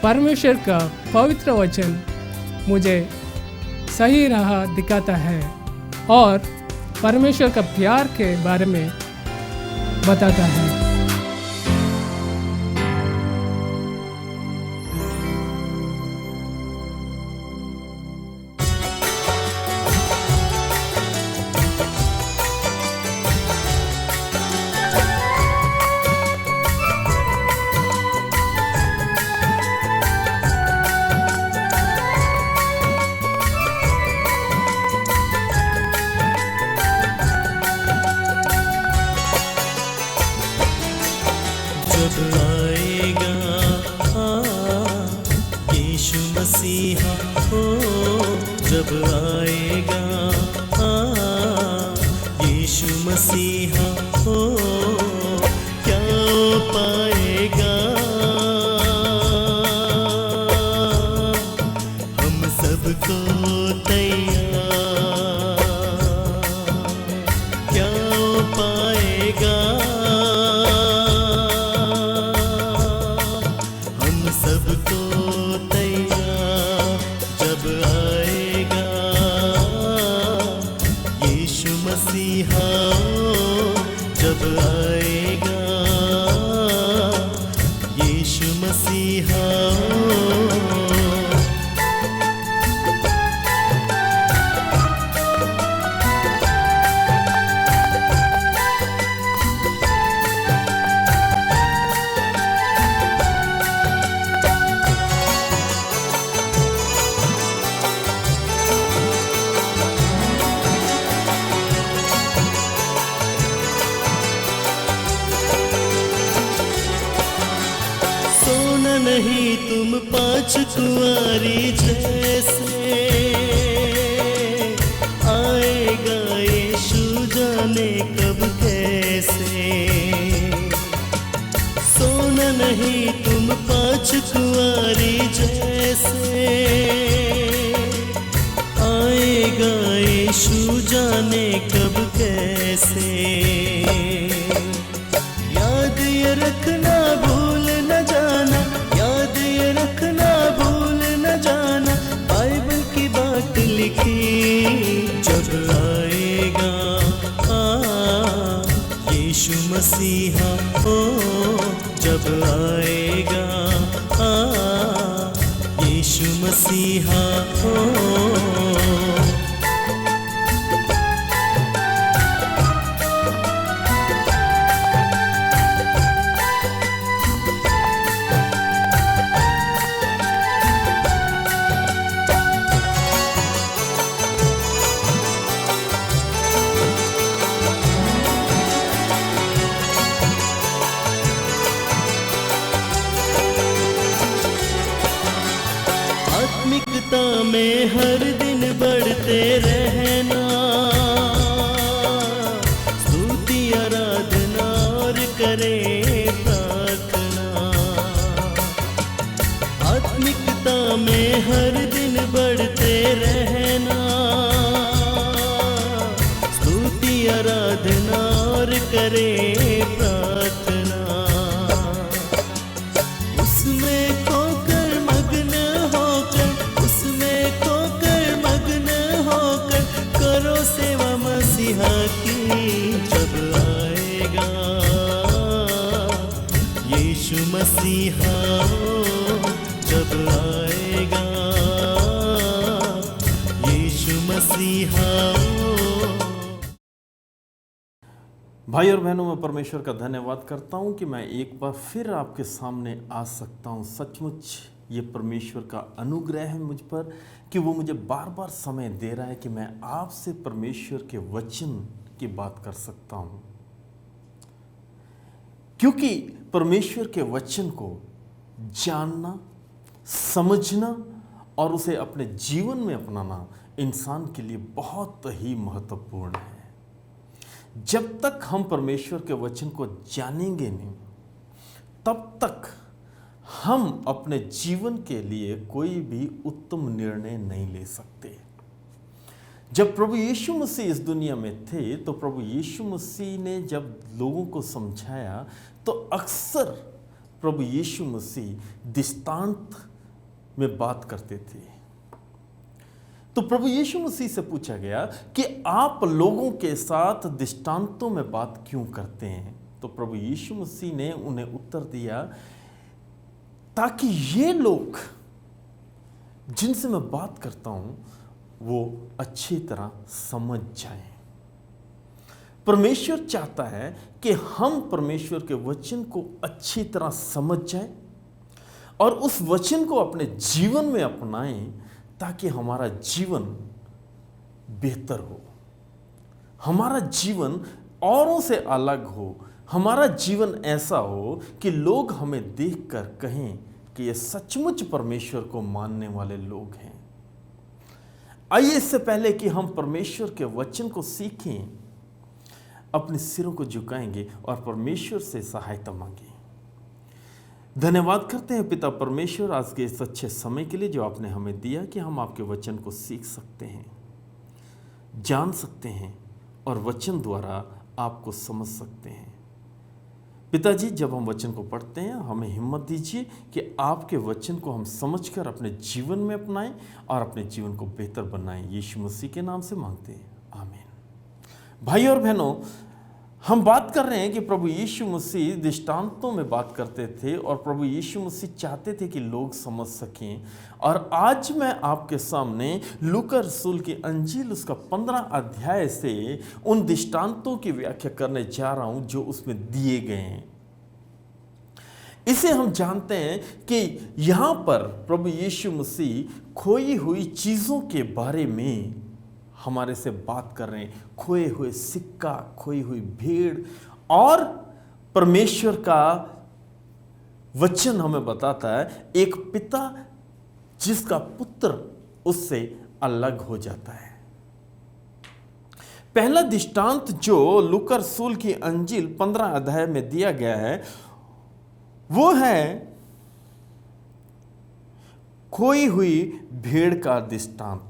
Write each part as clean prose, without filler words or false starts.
परमेश्वर का पवित्र वचन मुझे सही राह दिखाता है और परमेश्वर का प्यार के बारे में बताता है। जब आएगा यीशु मसीहा हो, जब आएगा यीशु मसीहा हो, क्या पाएगा हम सबको तैयार, क्या पाएगा सबको तैयार, जब आएगा यीशु मसीहा, जब आएगा यीशु मसीहा। नहीं तुम पांच कुंवारी जैसे, आएगा यीशु जाने कब कैसे। सोना नहीं तुम पांच कुंवारी जैसे, आएगा यीशु जाने कब कैसे। याद ये रखना भूल न जाना, याद ये रखना भूल न जाना, बाइबल की बात लिखी। जब आएगा यीशु मसीहा हो, जब आएगा यीशु मसीहा हो। आत्मिकता में हर दिन बढ़ते रहना, स्तुति आराधना और करें प्रार्थना। आत्मिकता में हर दिन बढ़ते रहना, स्तुति आराधना और करें प्रार्थना। उसमें खोकर मग्न होकर, उसमें खोकर मग्न होकर करो सेवा मसीहा की। जब आएगा यीशु मसीहा, जब आएगा यीशु मसीहा। भाई और बहनों, मैं परमेश्वर का धन्यवाद करता हूं कि मैं एक बार फिर आपके सामने आ सकता हूं। सचमुच ये परमेश्वर का अनुग्रह है मुझ पर कि वो मुझे बार बार समय दे रहा है कि मैं आपसे परमेश्वर के वचन की बात कर सकता हूं। क्योंकि परमेश्वर के वचन को जानना, समझना और उसे अपने जीवन में अपनाना इंसान के लिए बहुत ही महत्वपूर्ण है। जब तक हम परमेश्वर के वचन को जानेंगे नहीं, तब तक हम अपने जीवन के लिए कोई भी उत्तम निर्णय नहीं ले सकते। जब प्रभु यीशु मसीह इस दुनिया में थे तो प्रभु यीशु मसीह ने जब लोगों को समझाया तो अक्सर प्रभु यीशु मसीह दृष्टांत में बात करते थे। तो प्रभु यीशु मसीह से पूछा गया कि आप लोगों के साथ दृष्टांतों में बात क्यों करते हैं? तो प्रभु यीशु मसीह ने उन्हें उत्तर दिया, ताकि ये लोग जिनसे मैं बात करता हूं वो अच्छी तरह समझ जाएं। परमेश्वर चाहता है कि हम परमेश्वर के वचन को अच्छी तरह समझ जाएं और उस वचन को अपने जीवन में अपनाएं, ताकि हमारा जीवन बेहतर हो, हमारा जीवन औरों से अलग हो, हमारा जीवन ऐसा हो कि लोग हमें देखकर कहें कि ये सचमुच परमेश्वर को मानने वाले लोग हैं। आइए, इससे पहले कि हम परमेश्वर के वचन को सीखें, अपने सिरों को झुकाएंगे और परमेश्वर से सहायता मांगें। धन्यवाद करते हैं पिता परमेश्वर आज के इस अच्छे समय के लिए जो आपने हमें दिया कि हम आपके वचन को सीख सकते हैं, जान सकते हैं और वचन द्वारा आपको समझ सकते हैं। पिताजी, जब हम वचन को पढ़ते हैं हमें हिम्मत दीजिए कि आपके वचन को हम समझकर अपने जीवन में अपनाएं और अपने जीवन को बेहतर बनाएं। यीशु मसीह के नाम से मांगते हैं, आमीन। भाई और बहनों, हम बात कर रहे हैं कि प्रभु यीशु मसीह दृष्टांतों में बात करते थे और प्रभु यीशु मसीह चाहते थे कि लोग समझ सकें। और आज मैं आपके सामने लूका रसूल की अंजील उसका 15 अध्याय से उन दृष्टांतों की व्याख्या करने जा रहा हूं जो उसमें दिए गए हैं। इसे हम जानते हैं कि यहां पर प्रभु यीशु मसीह खोई हुई चीजों के बारे में हमारे से बात कर रहे हैं। खोए हुए सिक्का, खोई हुई भेड़, और परमेश्वर का वचन हमें बताता है एक पिता जिसका पुत्र उससे अलग हो जाता है। पहला दृष्टांत जो लूका रसूल की अंजील 15 अध्याय में दिया गया है वो है खोई हुई भेड़ का दृष्टांत।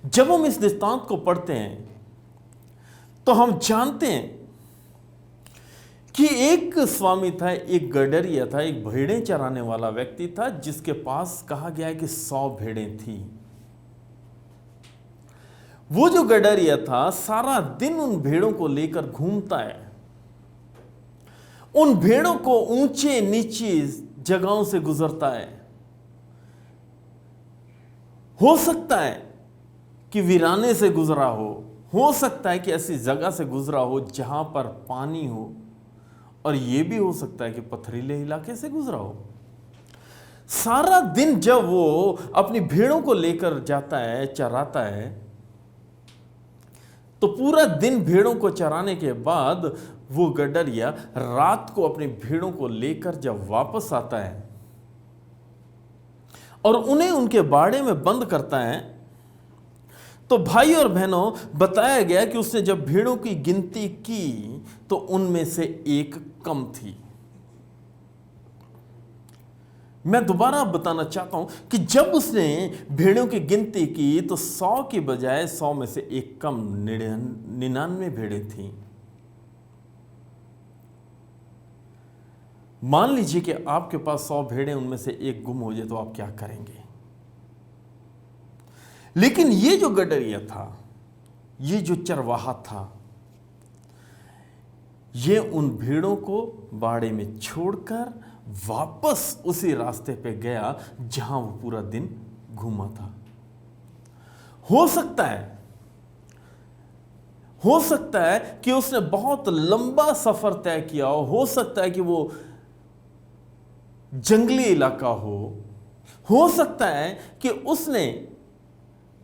जब हम इस दृष्टांत को पढ़ते हैं तो हम जानते हैं कि एक स्वामी था, एक गडरिया था, एक भेड़ें चराने वाला व्यक्ति था जिसके पास कहा गया है कि 100 भेड़ें थी। वो जो गडरिया था सारा दिन उन भेड़ों को लेकर घूमता है, उन भेड़ों को ऊंचे नीचे जगहों से गुजरता है। हो सकता है कि वीराने से गुजरा हो सकता है कि ऐसी जगह से गुजरा हो जहां पर पानी हो, और यह भी हो सकता है कि पथरीले इलाके से गुजरा हो। सारा दिन जब वो अपनी भेड़ों को लेकर जाता है, चराता है, तो पूरा दिन भेड़ों को चराने के बाद वो गडरिया रात को अपनी भेड़ों को लेकर जब वापस आता है और उन्हें उनके बाड़े में बंद करता है, तो भाई और बहनों बताया गया कि उसने जब भेड़ों की गिनती की तो उनमें से एक कम थी। मैं दोबारा बताना चाहता हूं कि जब उसने भेड़ों की गिनती की तो 100 की बजाय 100 में से एक कम 99 भेड़ें थीं। मान लीजिए कि आपके पास 100 भेड़ें, उनमें से एक गुम हो जाए तो आप क्या करेंगे? लेकिन ये जो गडरिया था, ये जो चरवाहा था, ये उन भेड़ों को बाड़े में छोड़कर वापस उसी रास्ते पे गया जहां वो पूरा दिन घूमा था। हो सकता है कि उसने बहुत लंबा सफर तय किया हो सकता है कि वो जंगली इलाका हो सकता है कि उसने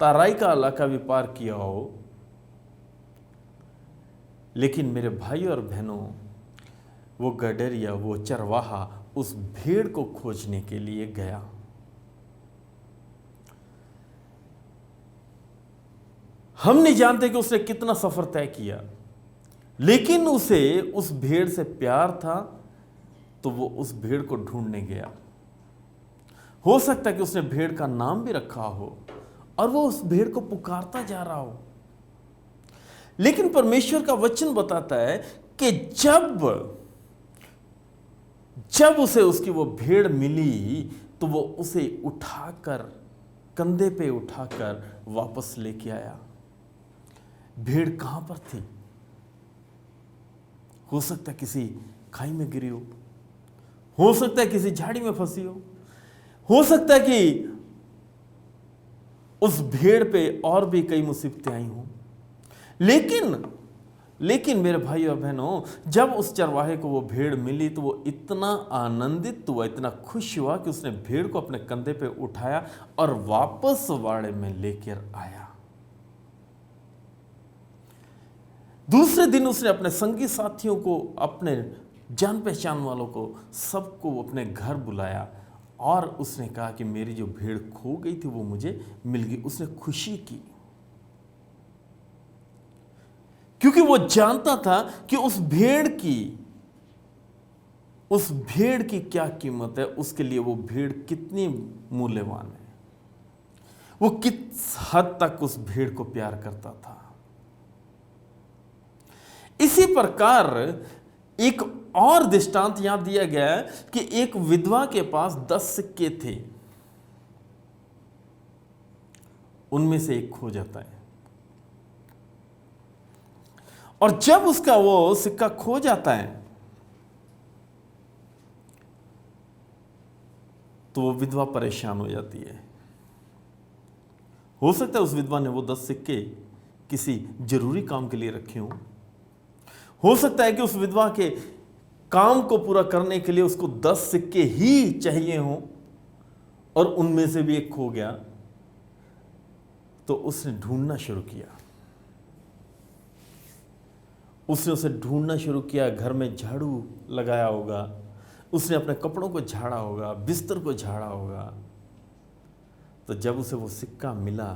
ताराई का इलाका भी पार किया हो। लेकिन मेरे भाई और बहनों, वो गडरिया, वो चरवाहा उस भेड़ को खोजने के लिए गया। हम नहीं जानते कि उसने कितना सफर तय किया, लेकिन उसे उस भेड़ से प्यार था तो वो उस भेड़ को ढूंढने गया। हो सकता है कि उसने भेड़ का नाम भी रखा हो और वो उस भेड़ को पुकारता जा रहा हो। लेकिन परमेश्वर का वचन बताता है कि जब उसे उसकी वो भेड़ मिली तो वो उसे उठाकर, कंधे पे उठाकर वापस लेके आया। भेड़ कहां पर थी? हो सकता है किसी खाई में गिरी हो सकता है किसी झाड़ी में फंसी हो सकता है कि उस भेड़ पे और भी कई मुसीबतें आई हों। लेकिन मेरे भाई और बहनों, जब उस चरवाहे को वो भेड़ मिली तो वो इतना आनंदित हुआ, इतना खुश हुआ कि उसने भेड़ को अपने कंधे पे उठाया और वापस वाड़े में लेकर आया। दूसरे दिन उसने अपने संगी साथियों को, अपने जान पहचान वालों को, सबको अपने घर बुलाया और उसने कहा कि मेरी जो भेड़ खो गई थी वो मुझे मिल गई। उसने खुशी की क्योंकि वो जानता था कि उस भेड़ की क्या कीमत है, उसके लिए वो भेड़ कितनी मूल्यवान है, वो किस हद तक उस भेड़ को प्यार करता था। इसी प्रकार एक और दृष्टांत यहां दिया गया है कि एक विधवा के पास 10 सिक्के थे, उनमें से एक खो जाता है और जब उसका वो सिक्का खो जाता है तो वो विधवा परेशान हो जाती है। हो सकता है उस विधवा ने वो 10 सिक्के किसी जरूरी काम के लिए रखे हों। हो सकता है कि उस विधवा के काम को पूरा करने के लिए उसको 10 सिक्के ही चाहिए हों और उनमें से भी एक खो गया। तो उसने ढूंढना शुरू किया, उसने उसे ढूंढना शुरू किया। घर में झाड़ू लगाया होगा, उसने अपने कपड़ों को झाड़ा होगा, बिस्तर को झाड़ा होगा। तो जब उसे वो सिक्का मिला,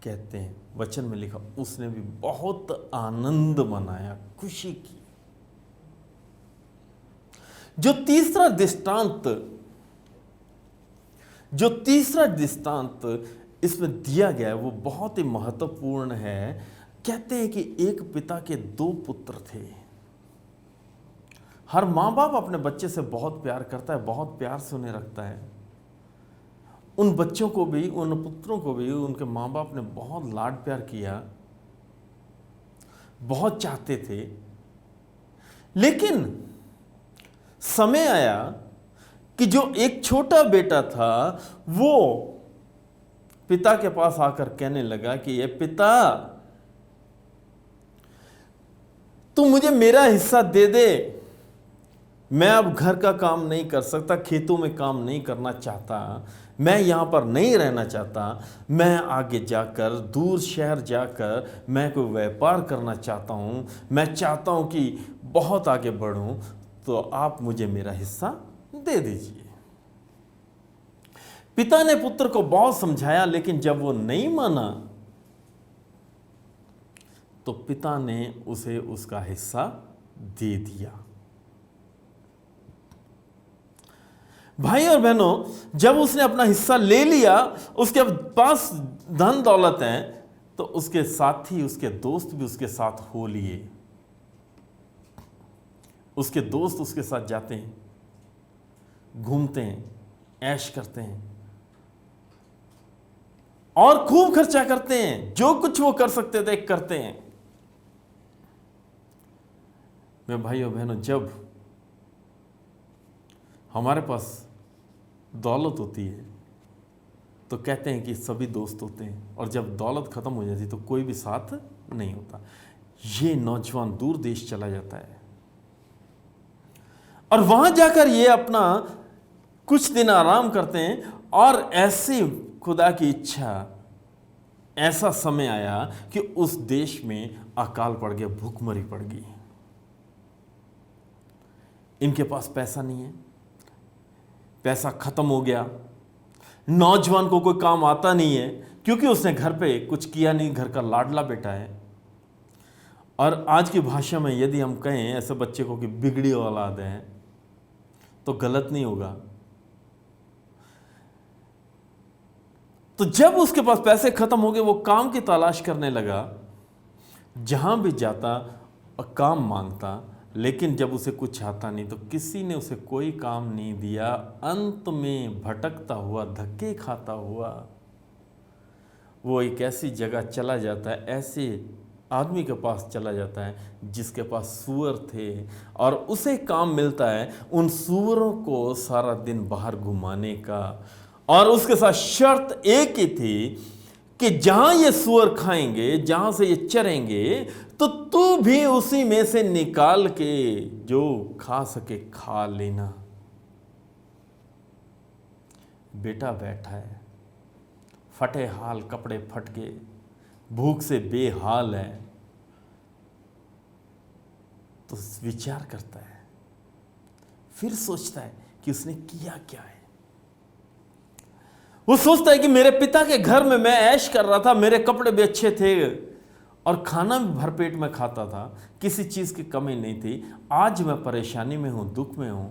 कहते हैं वचन में लिखा, उसने भी बहुत आनंद मनाया, खुशी की। जो तीसरा दृष्टांत इसमें दिया गया है वो बहुत ही महत्वपूर्ण है। कहते हैं कि एक पिता के 2 पुत्र थे। हर मां बाप अपने बच्चे से बहुत प्यार करता है, बहुत प्यार से उन्हें रखता है। उन बच्चों को भी, उन पुत्रों को भी उनके मां बाप ने बहुत लाड प्यार किया, बहुत चाहते थे। लेकिन समय आया कि जो एक छोटा बेटा था वो पिता के पास आकर कहने लगा कि ये पिता, तू मुझे मेरा हिस्सा दे दे, मैं अब घर का काम नहीं कर सकता, खेतों में काम नहीं करना चाहता, मैं यहाँ पर नहीं रहना चाहता, मैं आगे जाकर, दूर शहर जाकर मैं कोई व्यापार करना चाहता हूँ, मैं चाहता हूँ कि बहुत आगे बढ़ूँ, तो आप मुझे मेरा हिस्सा दे दीजिए। पिता ने पुत्र को बहुत समझाया, लेकिन जब वो नहीं माना तो पिता ने उसे उसका हिस्सा दे दिया। भाई और बहनों, जब उसने अपना हिस्सा ले लिया, उसके पास धन दौलत है, तो उसके साथी, उसके दोस्त भी उसके साथ हो लिए। उसके दोस्त उसके साथ जाते हैं, घूमते हैं, ऐश करते हैं और खूब खर्चा करते हैं। जो कुछ वो कर सकते थे करते हैं। मेरे भाई और बहनों, जब हमारे पास दौलत होती है तो कहते हैं कि सभी दोस्त होते हैं, और जब दौलत खत्म हो जाती है तो कोई भी साथ नहीं होता। ये नौजवान दूर देश चला जाता है और वहां जाकर ये अपना कुछ दिन आराम करते हैं, और ऐसी खुदा की इच्छा, ऐसा समय आया कि उस देश में अकाल पड़ गया, भूखमरी पड़ गई। इनके पास पैसा नहीं है, पैसा खत्म हो गया। नौजवान को कोई काम आता नहीं है क्योंकि उसने घर पे कुछ किया नहीं, घर का लाडला बेटा है। और आज की भाषा में यदि हम कहें ऐसे बच्चे को कि बिगड़ी औलाद है तो गलत नहीं होगा। तो जब उसके पास पैसे खत्म हो गए, वो काम की तलाश करने लगा। जहां भी जाता काम मांगता, लेकिन जब उसे कुछ आता नहीं तो किसी ने उसे कोई काम नहीं दिया। अंत में भटकता हुआ, धक्के खाता हुआ वो एक ऐसी जगह चला जाता है, ऐसे आदमी के पास चला जाता है जिसके पास सूअर थे, और उसे काम मिलता है उन सूअरों को सारा दिन बाहर घुमाने का। और उसके साथ शर्त एक ही थी कि जहां ये सूअर खाएंगे, जहां से ये चरेंगे, तो तू भी उसी में से निकाल के जो खा सके खा लेना। बेटा बैठा है, फटे हाल, कपड़े फट के, भूख से बेहाल है, तो विचार करता है, फिर सोचता है कि उसने किया क्या है। वो सोचता है कि मेरे पिता के घर में मैं ऐश कर रहा था, मेरे कपड़े भी अच्छे थे और खाना भी भरपेट में खाता था, किसी चीज की कमी नहीं थी। आज मैं परेशानी में हूं, दुख में हूं,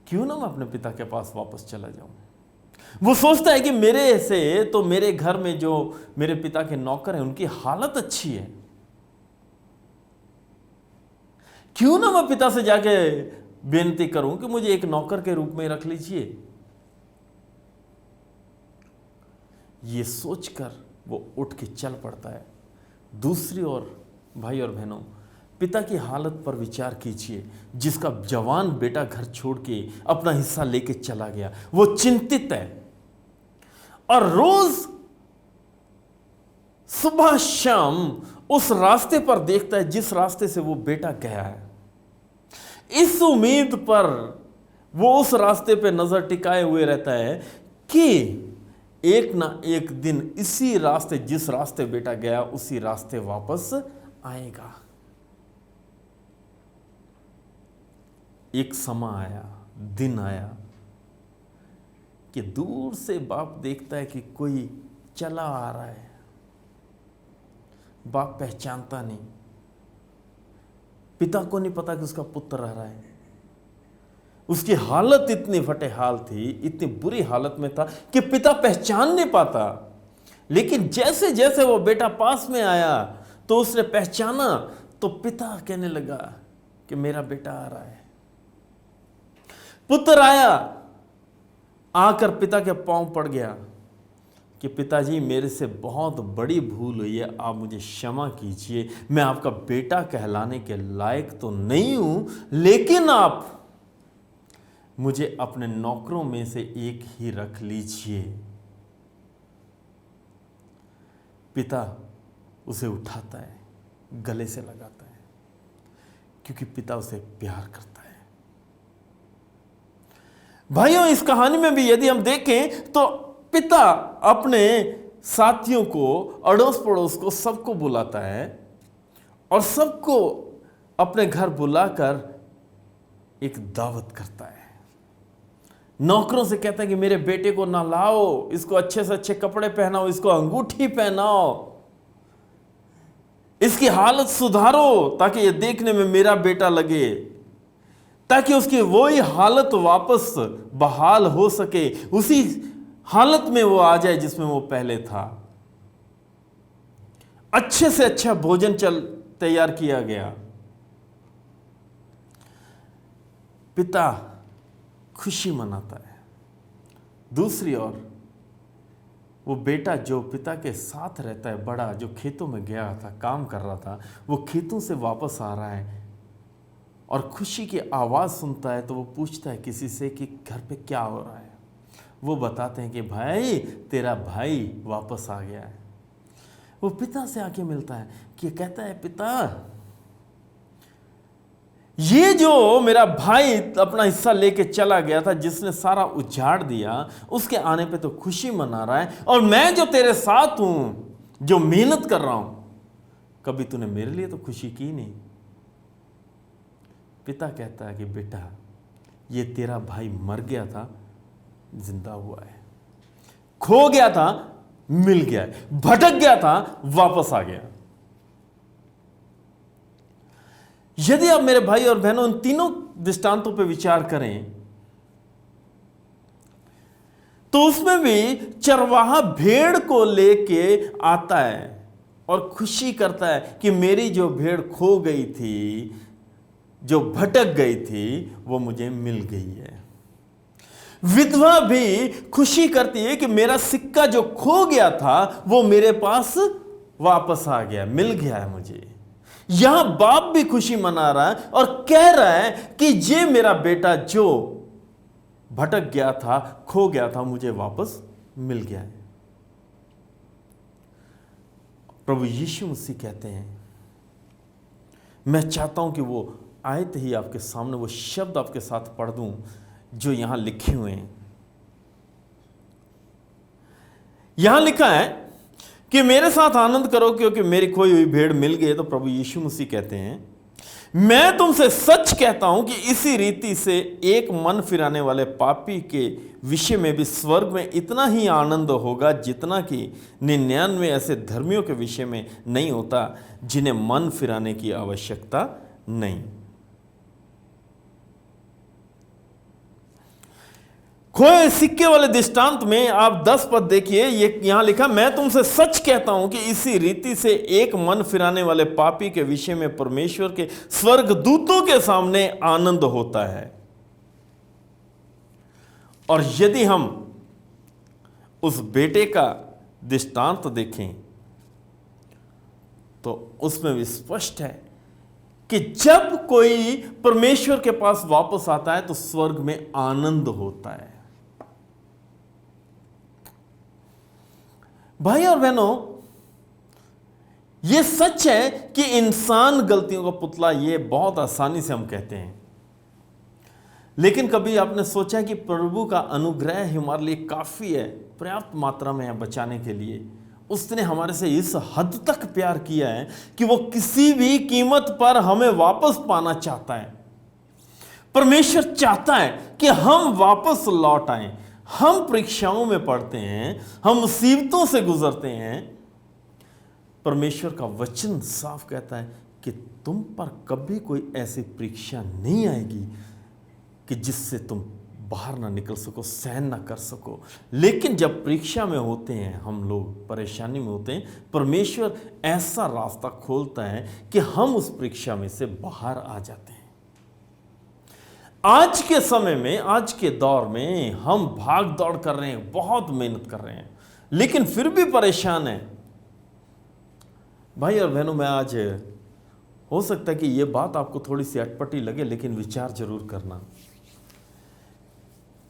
क्यों ना मैं अपने पिता के पास वापस चला जाऊं। वो सोचता है कि मेरे से तो मेरे घर में जो मेरे पिता के नौकर हैं उनकी हालत अच्छी है, क्यों ना मैं पिता से जाके बेनती करूं कि मुझे एक नौकर के रूप में रख लीजिए। ये सोचकर वो उठ के चल पड़ता है। दूसरी ओर भाई और बहनों, पिता की हालत पर विचार कीजिए, जिसका जवान बेटा घर छोड़ के अपना हिस्सा लेके चला गया। वो चिंतित है और रोज सुबह शाम उस रास्ते पर देखता है जिस रास्ते से वो बेटा गया है। इस उम्मीद पर वो उस रास्ते पे नजर टिकाए हुए रहता है कि एक ना एक दिन इसी रास्ते, जिस रास्ते बेटा गया, उसी रास्ते वापस आएगा। एक समय आया, दिन आया कि दूर से बाप देखता है कि कोई चला आ रहा है। बाप पहचानता नहीं, पिता को नहीं पता कि उसका पुत्र आ रहा है। उसकी हालत इतनी फटे हाल थी, इतनी बुरी हालत में था कि पिता पहचान नहीं पाता। लेकिन जैसे जैसे वो बेटा पास में आया तो उसने पहचाना, तो पिता कहने लगा कि मेरा बेटा आ रहा है। पुत्र आया, आकर पिता के पांव पड़ गया कि पिताजी मेरे से बहुत बड़ी भूल हुई है, आप मुझे क्षमा कीजिए। मैं आपका बेटा कहलाने के लायक तो नहीं हूं, लेकिन आप मुझे अपने नौकरों में से एक ही रख लीजिए। पिता उसे उठाता है, गले से लगाता है, क्योंकि पिता उसे प्यार करता है। भाइयों, इस कहानी में भी यदि हम देखें तो पिता अपने साथियों को, अड़ोस पड़ोस को, सबको बुलाता है और सबको अपने घर बुलाकर एक दावत करता है। नौकरों से कहता है कि मेरे बेटे को नहलाओ, इसको अच्छे से अच्छे कपड़े पहनाओ, इसको अंगूठी पहनाओ, इसकी हालत सुधारो ताकि ये देखने में मेरा बेटा लगे, ताकि उसकी वही हालत वापस बहाल हो सके, उसी हालत में वो आ जाए जिसमें वो पहले था। अच्छे से अच्छा भोजन तैयार किया गया। पिता खुशी मनाता है। दूसरी ओर वो बेटा जो पिता के साथ रहता है, बड़ा, जो खेतों में गया था, काम कर रहा था, वो खेतों से वापस आ रहा है और खुशी की आवाज़ सुनता है। तो वो पूछता है किसी से कि घर पे क्या हो रहा है। वो बताते हैं कि भाई, तेरा भाई वापस आ गया है। वो पिता से आके मिलता है कि कहता है, पिता, ये जो मेरा भाई अपना हिस्सा लेके चला गया था, जिसने सारा उजाड़ दिया, उसके आने पे तो खुशी मना रहा है, और मैं जो तेरे साथ हूं, जो मेहनत कर रहा हूं, कभी तूने मेरे लिए तो खुशी की नहीं। पिता कहता है कि बेटा, ये तेरा भाई मर गया था, जिंदा हुआ है, खो गया था, मिल गया है, भटक गया था, वापस आ गया। यदि आप मेरे भाई और बहनों इन तीनों दृष्टांतों पर विचार करें तो उसमें भी चरवाहा भेड़ को लेके आता है और खुशी करता है कि मेरी जो भेड़ खो गई थी, जो भटक गई थी, वो मुझे मिल गई है। विधवा भी खुशी करती है कि मेरा सिक्का जो खो गया था वो मेरे पास वापस आ गया, मिल गया है मुझे। यहां बाप भी खुशी मना रहा है और कह रहा है कि ये मेरा बेटा जो भटक गया था, खो गया था, मुझे वापस मिल गया है। प्रभु यीशु मसीह कहते हैं, मैं चाहता हूं कि वो आयत ही आपके सामने वो शब्द आपके साथ पढ़ दूं जो यहां लिखे हुए हैं। यहां लिखा है कि मेरे साथ आनंद करो क्योंकि मेरी खोई हुई भेड़ मिल गई। तो प्रभु यीशु मसीह कहते हैं, मैं तुमसे सच कहता हूं कि इसी रीति से एक मन फिराने वाले पापी के विषय में भी स्वर्ग में इतना ही आनंद होगा जितना कि 99 ऐसे धर्मियों के विषय में नहीं होता जिन्हें मन फिराने की आवश्यकता नहीं। खोए सिक्के वाले दृष्टांत में आप 10 पद देखिए, ये यहां लिखा, मैं तुमसे सच कहता हूं कि इसी रीति से एक मन फिराने वाले पापी के विषय में परमेश्वर के स्वर्ग दूतों के सामने आनंद होता है। और यदि हम उस बेटे का दृष्टांत देखें तो उसमें भी स्पष्ट है कि जब कोई परमेश्वर के पास वापस आता है तो स्वर्ग में आनंद होता है। भाई और बहनों, यह सच है कि इंसान गलतियों का पुतला, यह बहुत आसानी से हम कहते हैं, लेकिन कभी आपने सोचा कि प्रभु का अनुग्रह हमारे लिए काफी है, पर्याप्त मात्रा में है बचाने के लिए। उसने हमारे से इस हद तक प्यार किया है कि वो किसी भी कीमत पर हमें वापस पाना चाहता है। परमेश्वर चाहता है कि हम वापस लौट आएं। हम परीक्षाओं में पड़ते हैं, हम मुसीबतों से गुजरते हैं। परमेश्वर का वचन साफ कहता है कि तुम पर कभी कोई ऐसी परीक्षा नहीं आएगी कि जिससे तुम बाहर ना निकल सको, सहन ना कर सको। लेकिन जब परीक्षा में होते हैं, हम लोग परेशानी में होते हैं, परमेश्वर ऐसा रास्ता खोलता है कि हम उस परीक्षा में से बाहर आ जाते हैं। आज के समय में, आज के दौर में हम भाग दौड़ कर रहे हैं, बहुत मेहनत कर रहे हैं, लेकिन फिर भी परेशान हैं। भाई और बहनों, मैं आज, हो सकता है कि यह बात आपको थोड़ी सी अटपटी लगे, लेकिन विचार जरूर करना।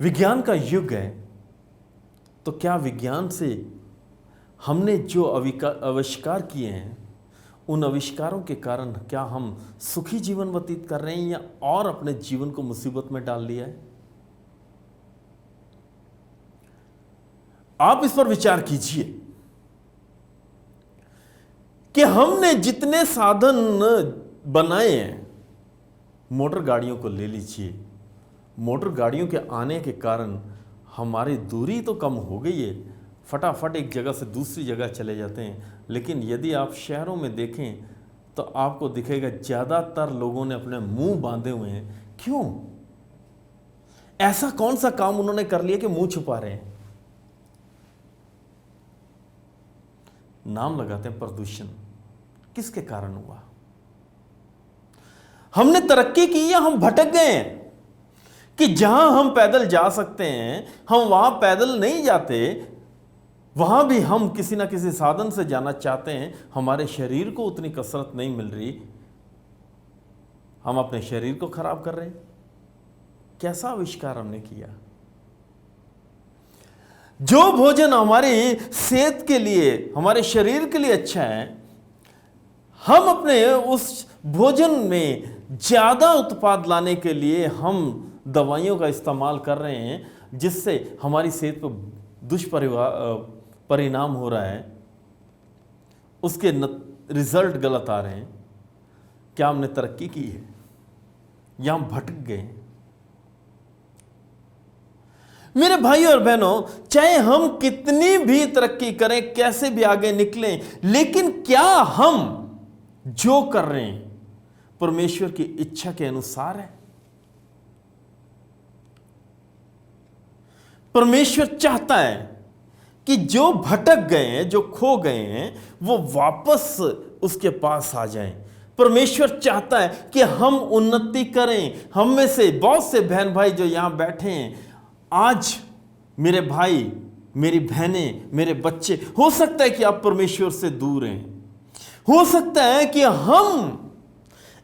विज्ञान का युग है, तो क्या विज्ञान से हमने जो आविष्कार किए हैं, उन आविष्कारों के कारण क्या हम सुखी जीवन व्यतीत कर रहे हैं या और अपने जीवन को मुसीबत में डाल लिया है? आप इस पर विचार कीजिए कि हमने जितने साधन बनाए हैं, मोटर गाड़ियों को ले लीजिए। मोटर गाड़ियों के आने के कारण हमारी दूरी तो कम हो गई है, फटाफट एक जगह से दूसरी जगह चले जाते हैं। लेकिन यदि आप शहरों में देखें तो आपको दिखेगा ज़्यादातर लोगों ने अपने मुंह बांधे हुए हैं। क्यों? ऐसा कौन सा काम उन्होंने कर लिया कि मुंह छुपा रहे हैं? नाम लगाते हैं प्रदूषण। किसके कारण हुआ? हमने तरक्की की या हम भटक गए हैं कि जहां हम पैदल जा सकते हैं हम वहां पैदल नहीं जाते, वहां भी हम किसी ना किसी साधन से जाना चाहते हैं। हमारे शरीर को उतनी कसरत नहीं मिल रही, हम अपने शरीर को खराब कर रहे हैं। कैसा आविष्कार हमने किया? जो भोजन हमारी सेहत के लिए, हमारे शरीर के लिए अच्छा है, हम अपने उस भोजन में ज्यादा उत्पाद लाने के लिए हम दवाइयों का इस्तेमाल कर रहे हैं, जिससे हमारी सेहत पर परिणाम हो रहा है, उसके रिजल्ट गलत आ रहे हैं। क्या हमने तरक्की की है या हम भटक गए? मेरे भाई और बहनों, चाहे हम कितनी भी तरक्की करें, कैसे भी आगे निकलें, लेकिन क्या हम जो कर रहे हैं परमेश्वर की इच्छा के अनुसार है? परमेश्वर चाहता है कि जो भटक गए हैं, जो खो गए हैं, वो वापस उसके पास आ जाएं। परमेश्वर चाहता है कि हम उन्नति करें। हम में से बहुत से बहन भाई जो यहाँ बैठे हैं, आज मेरे भाई, मेरी बहनें, मेरे बच्चे, हो सकता है कि आप परमेश्वर से दूर हैं। हो सकता है कि हम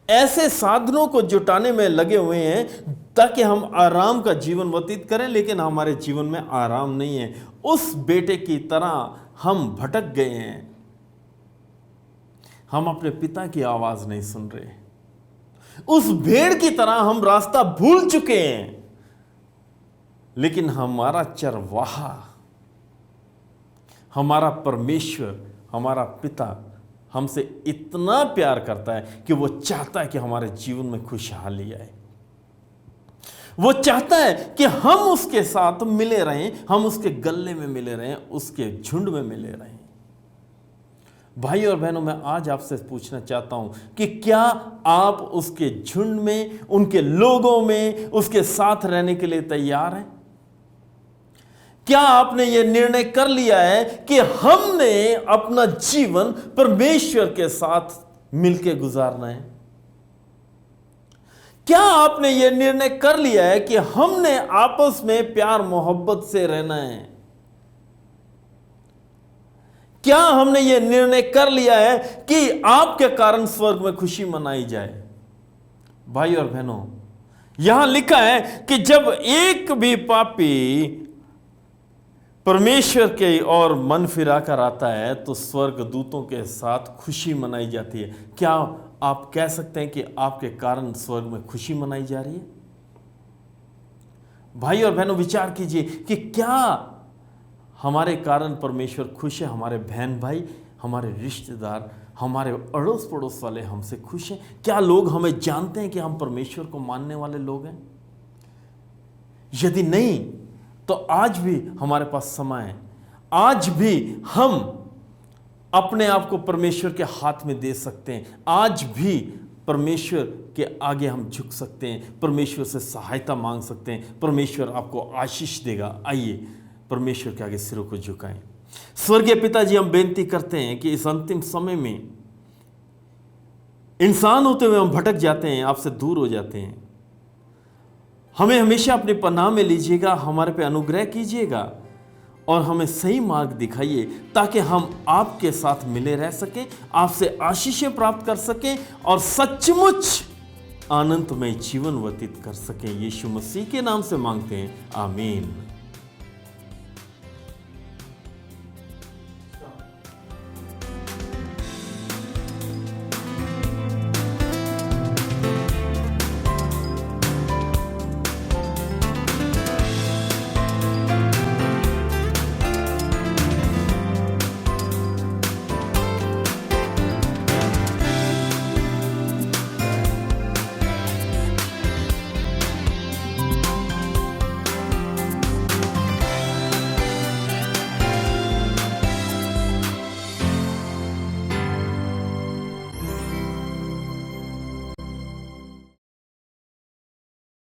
ऐसे साधनों को जुटाने में लगे हुए हैं ताकि हम आराम का जीवन व्यतीत करें, लेकिन हमारे जीवन में आराम नहीं है। उस बेटे की तरह हम भटक गए हैं। हम अपने पिता की आवाज नहीं सुन रहे। उस भेड़ की तरह हम रास्ता भूल चुके हैं, लेकिन हमारा चरवाहा, हमारा परमेश्वर, हमारा पिता हमसे इतना प्यार करता है कि वो चाहता है कि हमारे जीवन में खुशहाली आए। वो चाहता है कि हम उसके साथ मिले रहें, हम उसके गले में मिले रहें, उसके झुंड में मिले रहें। भाई और बहनों, मैं आज आपसे पूछना चाहता हूं कि क्या आप उसके झुंड में, उनके लोगों में, उसके साथ रहने के लिए तैयार हैं? क्या आपने यह निर्णय कर लिया है कि हमने अपना जीवन परमेश्वर के साथ मिलकर गुजारना है? क्या आपने यह निर्णय कर लिया है कि हमने आपस में प्यार मोहब्बत से रहना है? क्या हमने यह निर्णय कर लिया है कि आपके कारण स्वर्ग में खुशी मनाई जाए? भाई और बहनों, यहां लिखा है कि जब एक भी पापी परमेश्वर के और मन फिरा कर आता है तो स्वर्ग दूतों के साथ खुशी मनाई जाती है। क्या आप कह सकते हैं कि आपके कारण स्वर्ग में खुशी मनाई जा रही है? भाई और बहनों, विचार कीजिए कि क्या हमारे कारण परमेश्वर खुश है? हमारे बहन भाई, हमारे रिश्तेदार, हमारे अड़ोस पड़ोस वाले हमसे खुश हैं? क्या लोग हमें जानते हैं कि हम परमेश्वर को मानने वाले लोग हैं? यदि नहीं, तो आज भी हमारे पास समय है। आज भी हम अपने आप को परमेश्वर के हाथ में दे सकते हैं। आज भी परमेश्वर के आगे हम झुक सकते हैं, परमेश्वर से सहायता मांग सकते हैं। परमेश्वर आपको आशीष देगा। आइए परमेश्वर के आगे सिरों को झुकाएं। स्वर्गीय पिताजी, हम बेनती करते हैं कि इस अंतिम समय में इंसान होते हुए हम भटक जाते हैं, आपसे दूर हो जाते हैं। हमें हमेशा अपने पनाह में लीजिएगा, हमारे पे अनुग्रह कीजिएगा और हमें सही मार्ग दिखाइए ताकि हम आपके साथ मिले रह सकें, आपसे आशीषें प्राप्त कर सकें और सचमुच आनंदमय जीवन व्यतीत कर सकें। यीशु मसीह के नाम से मांगते हैं, आमीन।